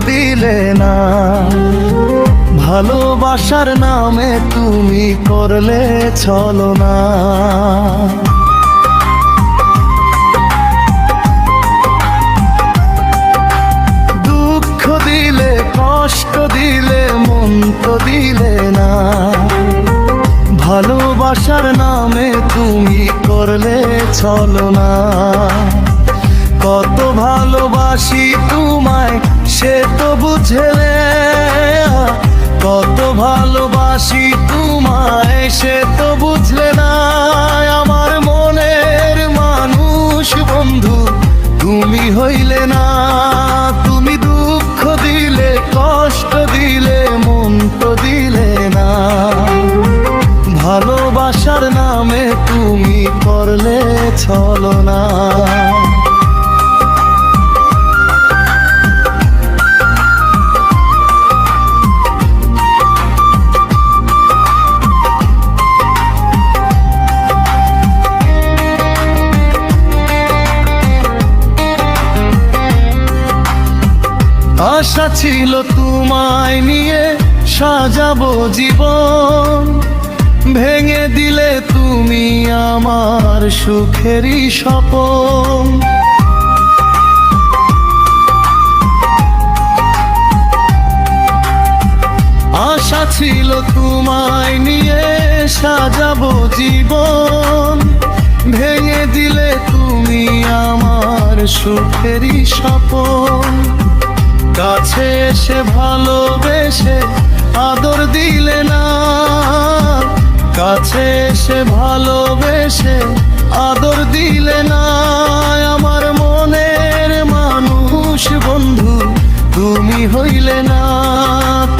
দিলে না। ভালোবাসার নামে তুমি করলে ছলনা। দুঃখ দিলে কষ্ট দিলে মন তো দিলে না। ভালোবাসার নামে তুমি করলে ছলনা। কত ভালোবাসি তোমায় সে তো বুঝলে, কত ভালোবাসি তোমায় সে তো বুঝলে না। আমার মনের মানুষ বন্ধু তুমি হইলে না। তুমি দুঃখ দিলে কষ্ট দিলে মন তো দিলে না। ভালোবাসার নামে তুমি করলে ছলনা। আশা ছিল তোমায় নিয়ে সাজাবো জীবন, ভেঙে দিলে তুমি আমার সুখেরই স্বপন। আশা ছিল তোমায় নিয়ে সাজাবো জীবন, ভেঙে দিলে তুমি আমার সুখেরই স্বপন। কাছে এসে ভালোবেসে আদর দিলে না। কাছে এসে ভালোবেসে আদর দিলে না। আমার মনের মানুষ বন্ধু তুমি হইলে না।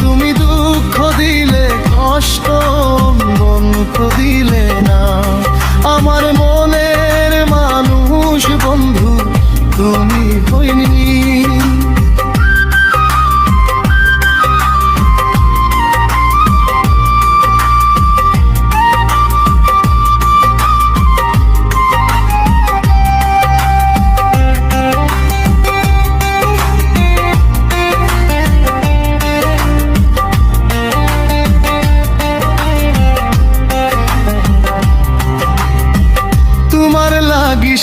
তুমি দুঃখ দিলে কষ্ট মন তো দিলে না। আমার মনের মানুষ বন্ধু তুমি হইনি।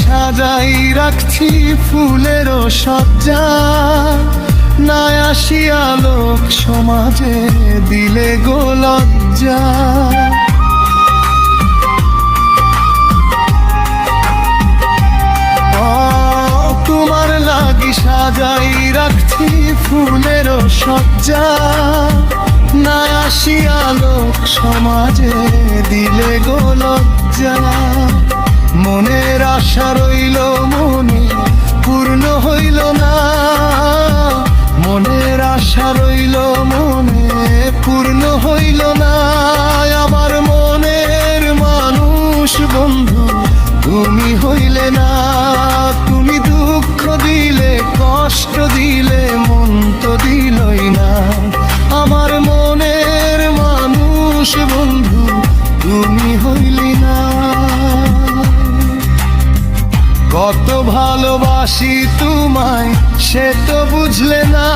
সাজাই রাখছি ফুলেরও সজ্জা, না আসিয়া লোক সমাজে দিলে গো লজ্জা। তোমার লাগি সাজাই রাখছি ফুলেরও সজ্জা, না আসিয়া লোক সমাজে দিলে গো লজ্জা। মনের আশা রইল মনে পূর্ণ হইল না। মনের আশা রইল মনে পূর্ণ হইল না। আমার মনের মানুষ বন্ধু তুমি হইলে না। তুমি দুঃখ দিলে কষ্ট দিলে মন তো দিলই না। আমার মনের মানুষ বন্ধু তুমি হইলি না। কত ভালোবাসি তোমায় সে তো বুঝলে না।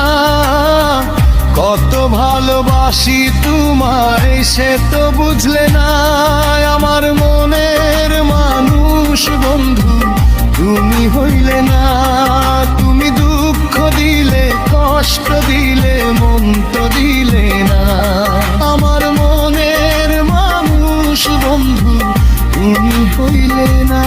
কত ভালোবাসি তোমায় সে তো বুঝলে না। আমার মনের মানুষ বন্ধু তুমি হইলে না। তুমি দুঃখ দিলে কষ্ট দিলে মন তো দিলে না। আমার মনের মানুষ বন্ধু তুমি হইলে না।